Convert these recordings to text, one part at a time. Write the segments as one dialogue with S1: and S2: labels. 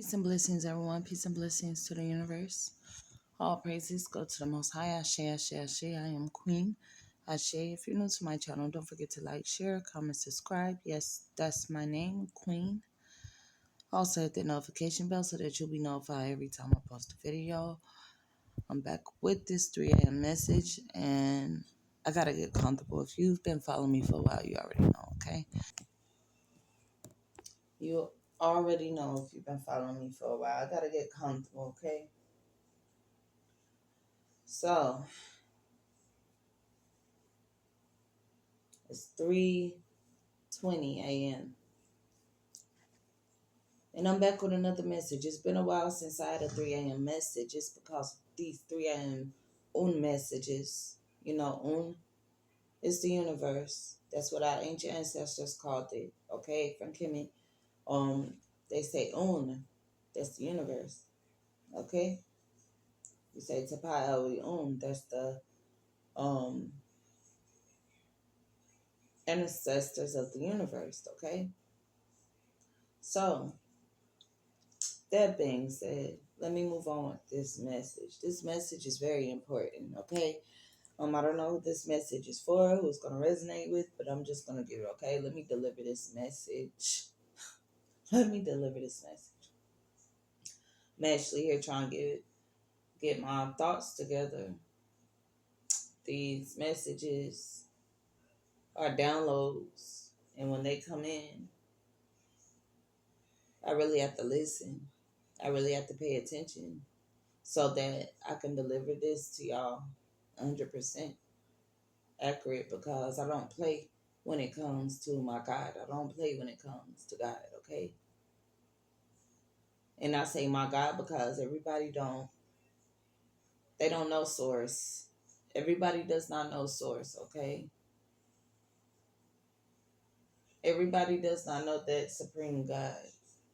S1: Peace and blessings, everyone. Peace and blessings to the universe. All praises go to the Most High. Ashe, Ashe, Ashe. I am Queen. Ashe. If you're new to my channel, don't forget to like, share, comment, subscribe. Yes, that's my name, Queen. Also hit the notification bell so that you'll be notified every time I post a video. I'm back with this 3 a.m. message, and I gotta get comfortable. If you've been following me for a while, you already know, okay? You already know if you've been following me for a while. I gotta get comfortable, okay? So, it's 3:20 a.m. And I'm back with another message. It's been a while since I had a 3 a.m. message. It's because these 3 a.m. messages, it's the universe. That's what our ancient ancestors called it. Okay, from Kimmy. They say that's the universe. Okay? You say Tapai Elwi that's the um ancestors of the universe, okay? So that being said, let me move on with this message. This message is very important, okay? I don't know who this message is for, who it's going to resonate with, but I'm just going to give it, okay? Let me deliver this message. Let me deliver this message. I'm actually here trying to get my thoughts together. These messages are downloads, and when they come in, I really have to listen. I really have to pay attention so that I can deliver this to y'all 100% accurate, because I don't play when it comes to my God. I don't play when it comes to God, okay? And I say my God because they don't know source. Everybody does not know source, okay? Everybody does not know that supreme God.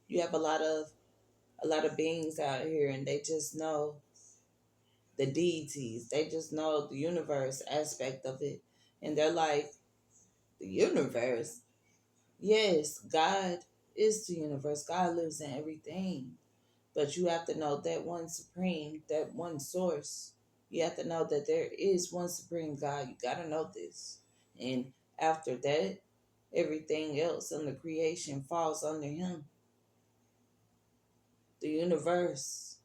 S1: You have a lot of beings out here, and they just know the deities. They just know the universe aspect of it. And they're like, the universe? Yes, God is the universe. God lives in everything. But you have to know that one supreme, that one source. You have to know that there is one supreme God. You got to know this. And after that, everything else in the creation falls under him. The universe.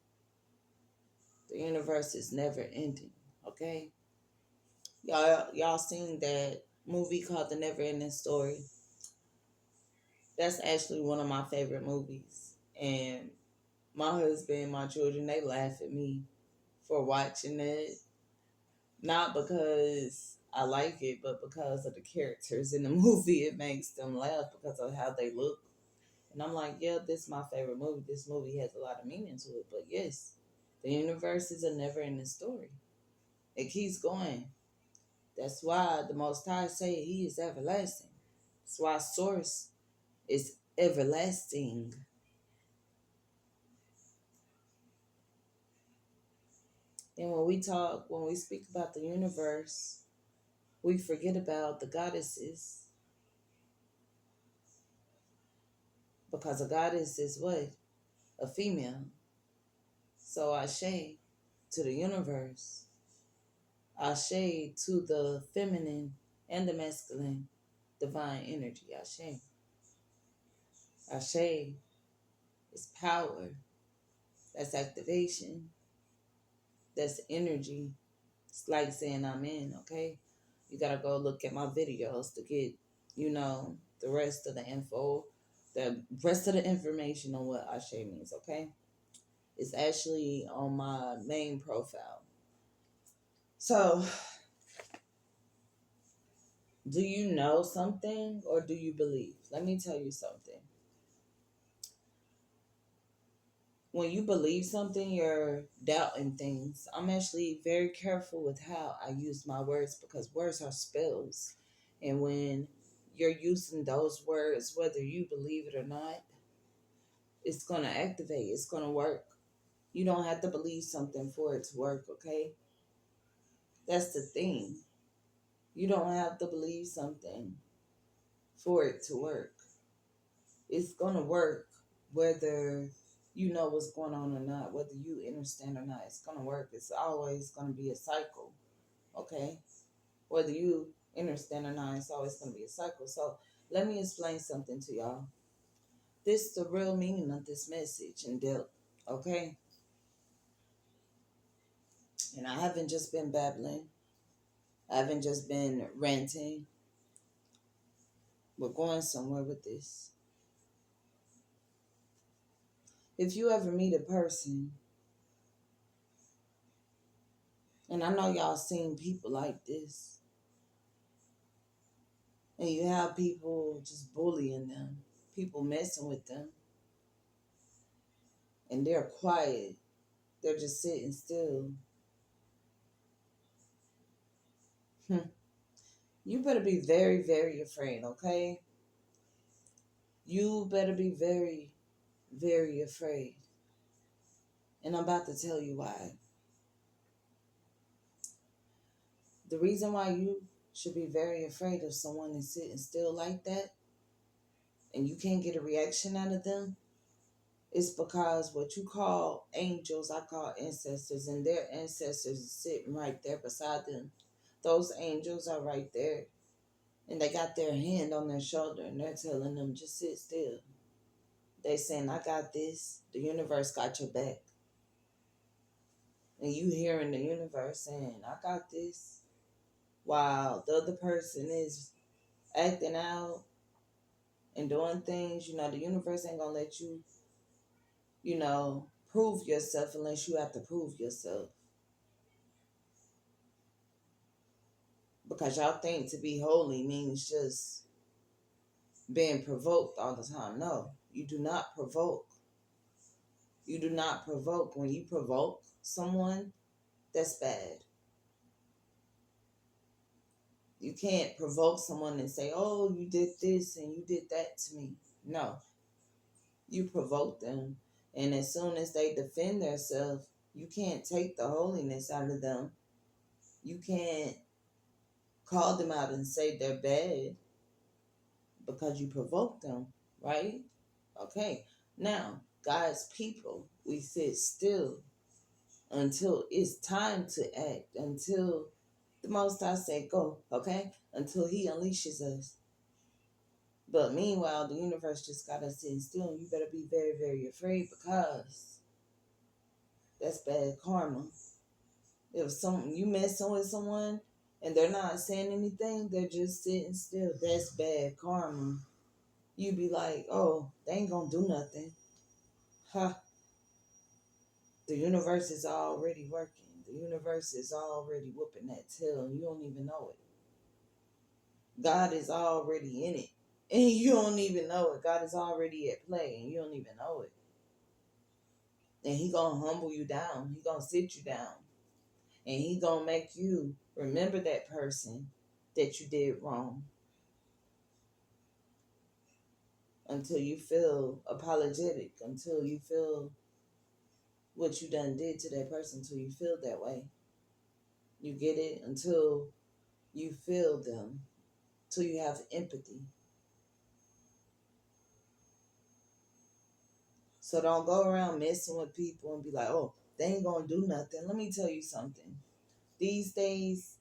S1: The universe is never ending. Okay? Y'all seen that movie called The Never Ending Story? That's actually one of my favorite movies. And my husband, my children, they laugh at me for watching it. Not because I like it, but because of the characters in the movie. It makes them laugh because of how they look. And I'm like, yeah, this is my favorite movie. This movie has a lot of meaning to it. But yes, the universe is a never ending story. It keeps going. That's why the Most High say he is everlasting. That's why source is everlasting. And when we speak about the universe, we forget about the goddesses. Because a goddess is what? A female. So Ashe to the universe. Ashe to the feminine and the masculine divine energy. Ashe. Ashe is power. That's activation. That's energy. It's like saying I'm in, okay? You gotta go look at my videos to get, the rest of the info, the rest of the information on what Ashe means, okay? It's actually on my main profile. So, do you know something or do you believe? Let me tell you something. When you believe something, you're doubting things. I'm actually very careful with how I use my words because words are spells. And when you're using those words, whether you believe it or not, it's going to activate, it's going to work. You don't have to believe something for it to work, okay? That's the thing. You don't have to believe something for it to work. It's going to work whether you know what's going on or not, whether you understand or not. It's gonna work. It's always gonna be a cycle. Okay? Whether you understand or not, it's always gonna be a cycle. So let me explain something to y'all. This is the real meaning of this message in depth. Okay? And I haven't just been babbling. I haven't just been ranting. We're going somewhere with this. If you ever meet a person, and I know y'all seen people like this, and you have people just bullying them, people messing with them, and they're quiet, they're just sitting still. You better be very, very afraid, okay? You better be very, very afraid. And I'm about to tell you why. The reason why you should be very afraid of someone that's sitting still like that and you can't get a reaction out of them is because what you call angels, I call ancestors, and their ancestors are sitting right there beside them. Those angels are right there, and they got their hand on their shoulder, and they're telling them, just sit still. They saying, I got this. The universe got your back. And you hearing the universe saying, I got this. While the other person is acting out and doing things, the universe ain't gonna let you, prove yourself unless you have to prove yourself. Because y'all think to be holy means just being provoked all the time. No, you do not provoke. You do not provoke. When you provoke someone, that's bad. You can't provoke someone and say, oh, you did this and you did that to me. No, you provoke them. And as soon as they defend themselves, you can't take the holiness out of them. You can't call them out and say they're bad because you provoked them, right? Okay. Now, God's people, we sit still until it's time to act, until the Most High say go, okay? Until He unleashes us. But meanwhile, the universe just got us sitting still, and you better be very, very afraid because that's bad karma. If you messing with someone and they're not saying anything, they're just sitting still. That's bad karma. You be like, oh, they ain't gonna do nothing. Huh. The universe is already working. The universe is already whooping that tail, and you don't even know it. God is already in it, and you don't even know it. God is already at play, and you don't even know it. And He gonna humble you down. He gonna sit you down, and He gonna make you remember that person that you did wrong until you feel apologetic, until you feel what you done did to that person, until you feel that way. You get it? Until you feel them, till you have empathy. So don't go around messing with people and be like, oh, they ain't gonna do nothing. Let me tell you something. These days,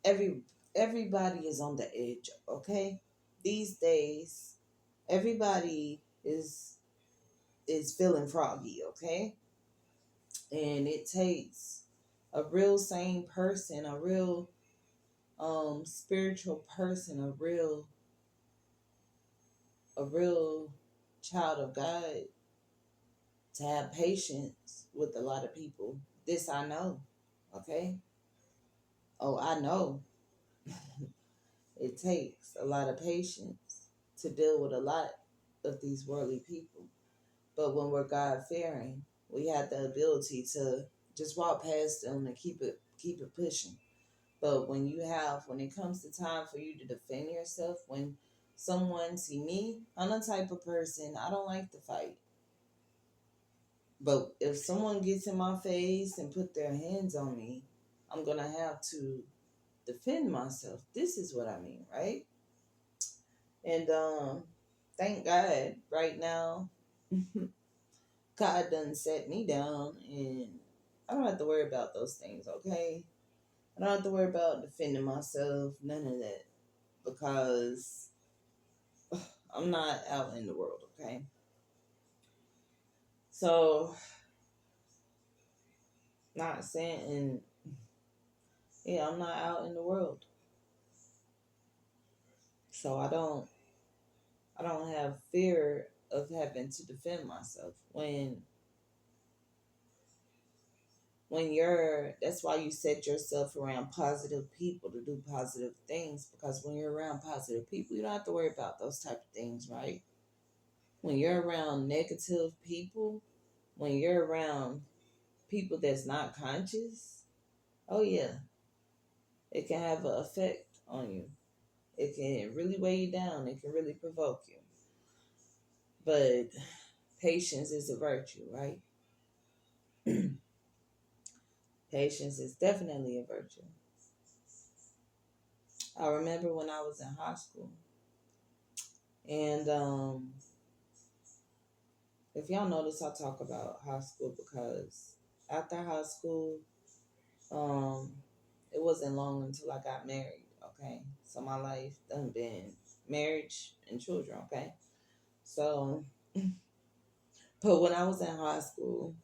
S1: everybody is on the edge, okay? These days, everybody is feeling froggy, okay? And it takes a real sane person, a real spiritual person, a real child of God to have patience with a lot of people. This I know, okay? Oh, I know. It takes a lot of patience to deal with a lot of these worldly people. But when we're God fearing, we have the ability to just walk past them and keep it pushing. But when it comes to time for you to defend yourself, when someone see me, I'm the type of person I don't like to fight. But if someone gets in my face and put their hands on me, I'm gonna have to defend myself. This is what I mean, right? And thank God right now God done set me down, and I don't have to worry about those things, okay? I don't have to worry about defending myself, none of that, because I'm not out in the world, okay? So, not saying, yeah, I'm not out in the world. So I don't have fear of having to defend myself when you're that's why you set yourself around positive people to do positive things, because when you're around positive people you don't have to worry about those type of things, right? When you're around negative people, when you're around people that's not conscious, oh yeah, it can have an effect on you. It can really weigh you down, it can really provoke you. But patience is a virtue, right? Patience is definitely a virtue. I remember when I was in high school, and if y'all notice, I talk about high school because after high school, um, it wasn't long until I got married. Okay, so my life done been marriage and children. Okay, so but when I was in high school,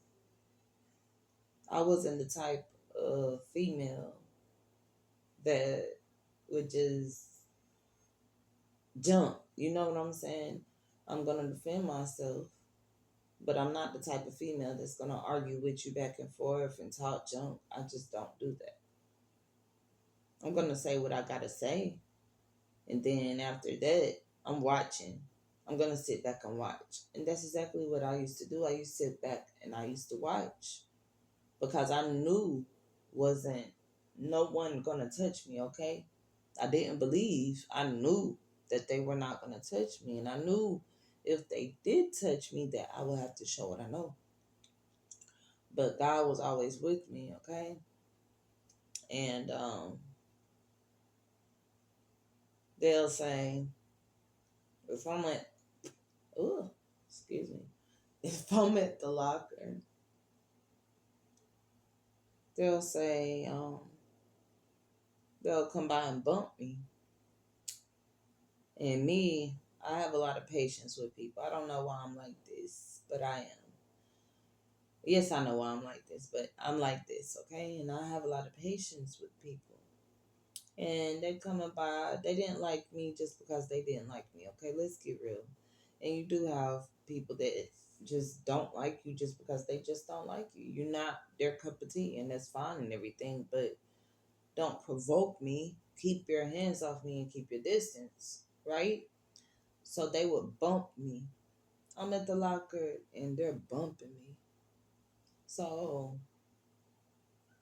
S1: I wasn't the type of female that would just jump. You know what I'm saying? I'm gonna defend myself, but I'm not the type of female that's gonna argue with you back and forth and talk junk. I just don't do that. I'm gonna say what I gotta say, and then after that, I'm watching. I'm gonna sit back and watch, and that's exactly what I used to do. I used to sit back and I used to watch because I knew wasn't no one gonna touch me. Okay, I didn't believe. I knew that they were not gonna touch me, and I knew if they did touch me, that I would have to show what I know. But God was always with me. Okay, and they'll say if I'm at, oh, excuse me, if I'm at the locker, they'll say they'll come by and bump me. And me, I have a lot of patience with people. I don't know why I'm like this, but I am. Yes, I know why I'm like this, but I'm like this, okay? And I have a lot of patience with people. And they're coming by, they didn't like me just because they didn't like me, okay? Let's get real. And you do have people that just don't like you just because they just don't like you. You're not their cup of tea, and that's fine and everything, but don't provoke me. Keep your hands off me and keep your distance, right? So they would bump me. I'm at the locker and they're bumping me. So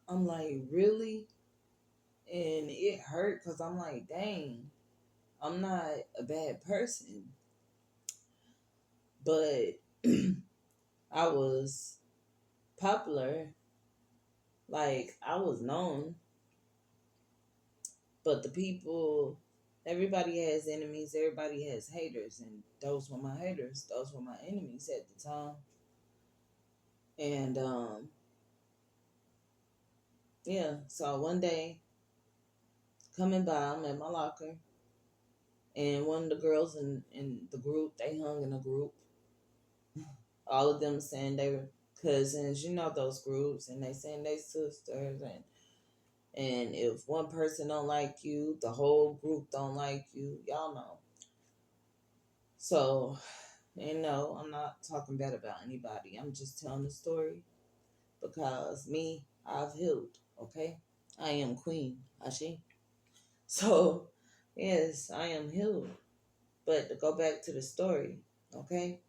S1: I'm like, really? And it hurt because I'm like, dang, I'm not a bad person. But I was popular. Like, I was known. But the people, everybody has enemies, everybody has haters. And those were my haters. Those were my enemies at the time. And yeah, so one day coming by, I'm at my locker. And one of the girls in the group, they hung in a group. All of them saying they were cousins, you know those groups, and they saying they sisters, and if one person don't like you, the whole group don't like you. Y'all know. So, no, I'm not talking bad about anybody. I'm just telling the story because me, I've healed. Okay, I am Queen Ashi. So, yes, I am healed. But to go back to the story, okay,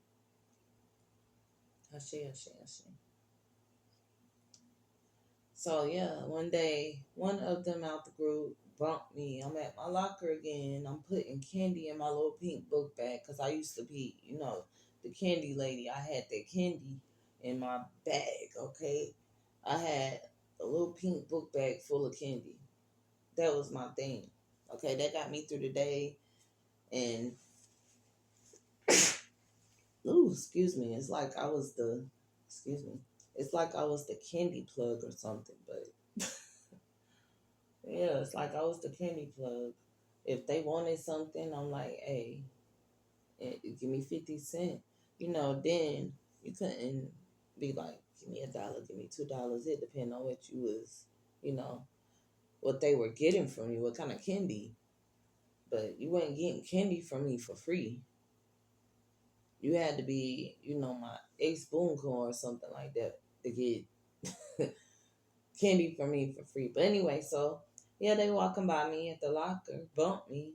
S1: Ashi. So yeah, one day, one of them out the group bumped me. I'm at my locker again. I'm putting candy in my little pink book bag because I used to be, the candy lady. I had that candy in my bag. Okay, I had a little pink book bag full of candy. That was my thing. Okay, that got me through the day. And ooh, excuse me, it's like I was the Excuse me. It's like I was the candy plug or something, but yeah, it's like I was the candy plug. If they wanted something, I'm like, hey, give me 50 cents. Then you couldn't be like, give me $1, give me $2. It depends on what you was, you know, what they were getting from you, what kind of candy. But you weren't getting candy from me for free. You had to be, my Ace Boon Corn or something like that to get candy from me for free. But anyway, so yeah, they walking by me at the locker, bumped me,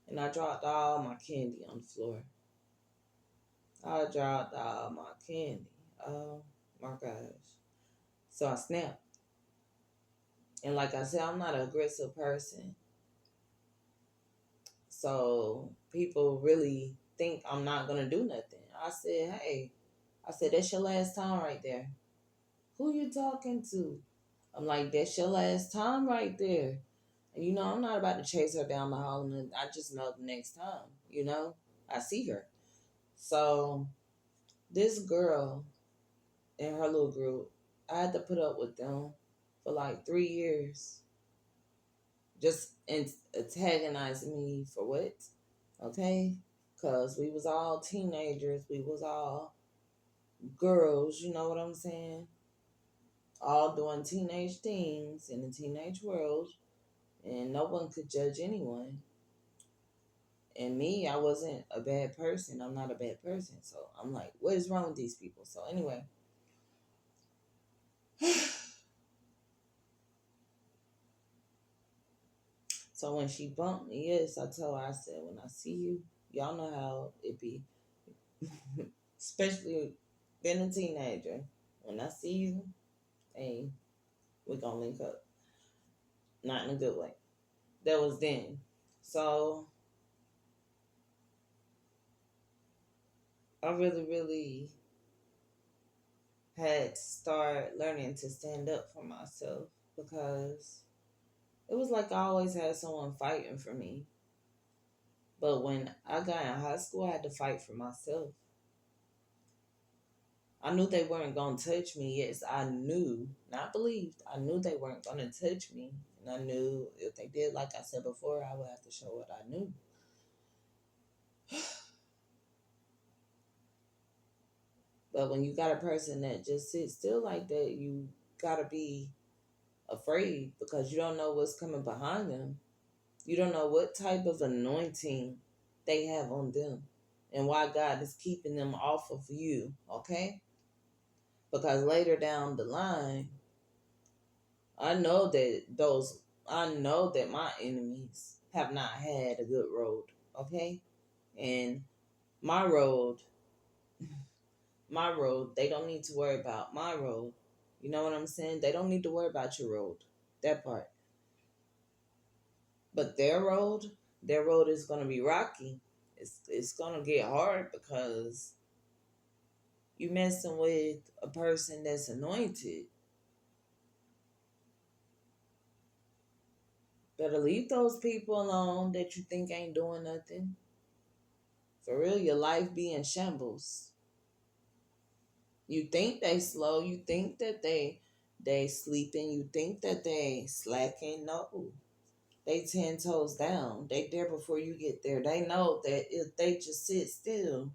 S1: and I dropped all my candy on the floor. I dropped all my candy. Oh my gosh. So I snapped. And like I said, I'm not an aggressive person. So people really think I'm not going to do nothing. I said, hey, that's your last time right there. Who you talking to? I'm like, that's your last time right there. And I'm not about to chase her down the hall. And I just know the next time, I see her. So this girl and her little group, I had to put up with them for like 3 years. Just antagonizing me for what? Okay? Because we was all teenagers. We was all girls, you know what I'm saying? All doing teenage things in the teenage world. And no one could judge anyone. And me, I wasn't a bad person. I'm not a bad person. So I'm like, what is wrong with these people? So anyway. So when she bumped me, yes, I told her, I said, when I see you, y'all know how it be. Especially being a teenager. When I see you, hey, we're going to link up. Not in a good way. That was then. So I really, really had to start learning to stand up for myself because it was like I always had someone fighting for me. But when I got in high school, I had to fight for myself. I knew they weren't going to touch me. Yes, I knew, not believed. I knew they weren't going to touch me. And I knew if they did, like I said before, I would have to show what I knew. But when you got a person that just sits still like that, you got to be afraid because you don't know what's coming behind them. You don't know what type of anointing they have on them and why God is keeping them off of you, okay? Because later down the line, I know that my enemies have not had a good road, okay? And my road, they don't need to worry about my road. You know what I'm saying? They don't need to worry about your road, that part. But their road is going to be rocky. It's going to get hard because you messing with a person that's anointed. Better leave those people alone that you think ain't doing nothing. For real, your life be in shambles. You think they slow. You think that they sleeping. You think that they slacking. No, they 10 toes down. They there before you get there. They know that if they just sit still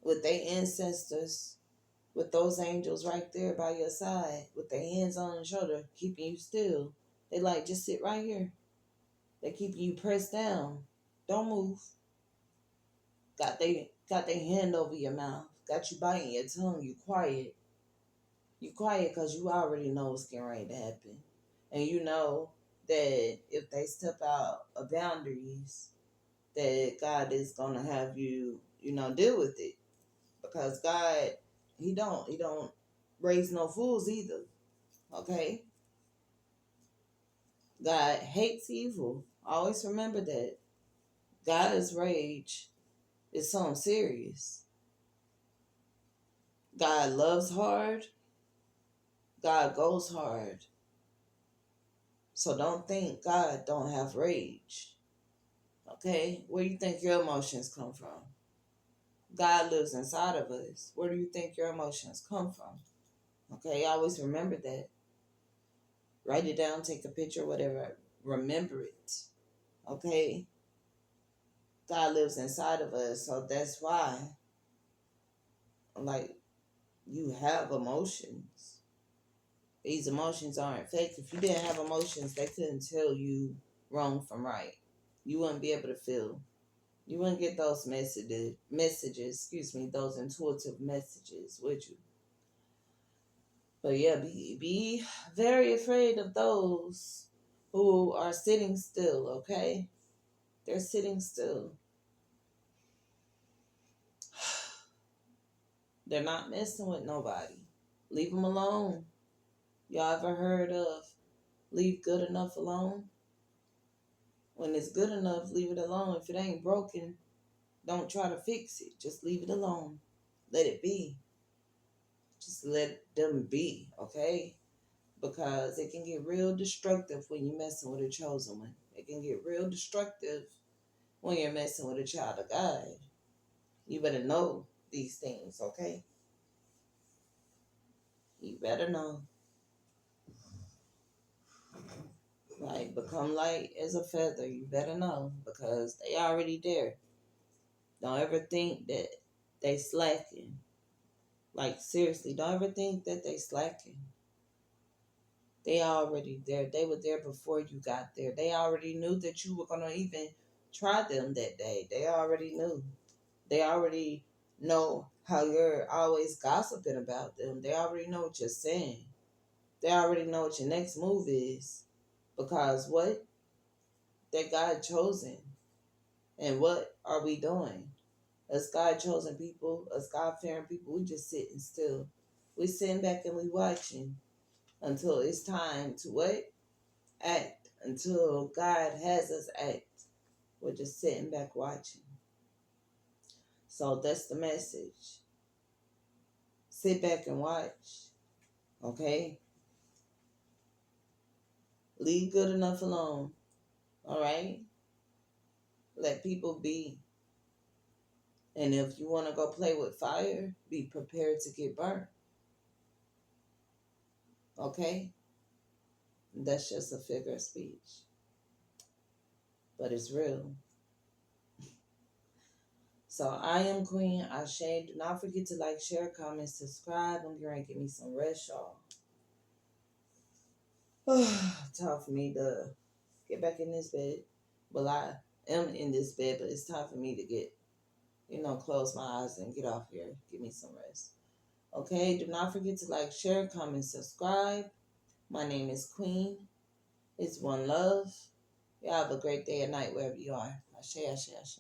S1: with their ancestors, with those angels right there by your side, with their hands on your shoulder, keeping you still. They like, just sit right here. They keeping you pressed down. Don't move. Got they hand over your mouth. Got you biting your tongue. You quiet. You quiet because you already know what's getting ready to happen. And you know that if they step out of boundaries, that God is gonna have you, deal with it. Because God, he don't raise no fools either. Okay? God hates evil. Always remember that. God's rage is something serious. God loves hard. God goes hard. So don't think God don't have rage. Okay? Where you think your emotions come from? God lives inside of us. Where do you think your emotions come from? Okay, always remember that. Write it down, take a picture, whatever. Remember it. Okay? God lives inside of us, so that's why, like, you have emotions. These emotions aren't fake. If you didn't have emotions, they couldn't tell you wrong from right. You wouldn't be able to feel. You wouldn't get those those intuitive messages, would you? But yeah, be very afraid of those who are sitting still, okay? They're sitting still. They're not messing with nobody. Leave them alone. Y'all ever heard of leave good enough alone? When it's good enough, leave it alone. If it ain't broken, don't try to fix it. Just leave it alone. Let it be. Just let them be, okay? Because it can get real destructive when you're messing with a chosen one. It can get real destructive when you're messing with a child of God. You better know these things, okay? You better know. Like, become light as a feather. You better know because they already there. Don't ever think that they slacking. Like, seriously, don't ever think that they slacking. They already there. They were there before you got there. They already knew that you were going to even try them that day. They already knew. They already know how you're always gossiping about them. They already know what you're saying. They already know what your next move is. Because what? They're God chosen. And what are we doing? As God chosen people, as God fearing people, we just sitting still. We sitting back and we watching until it's time to what? Act. Until God has us act. We're just sitting back watching. So that's the message. Sit back and watch. Okay? Leave good enough alone. All right? Let people be. And if you want to go play with fire, be prepared to get burnt. Okay? That's just a figure of speech. But it's real. So I am Queen Ashe. Do not forget to like, share, comment, subscribe. I'm going to give me some rest, y'all. Time for me to get back in this bed. Well, I am in this bed, but it's time for me to get, close my eyes and get off here. Give me some rest. Okay, do not forget to like, share, comment, subscribe. My name is Queen. It's one love. Y'all have a great day or night wherever you are. Ashe, ashe, ashe.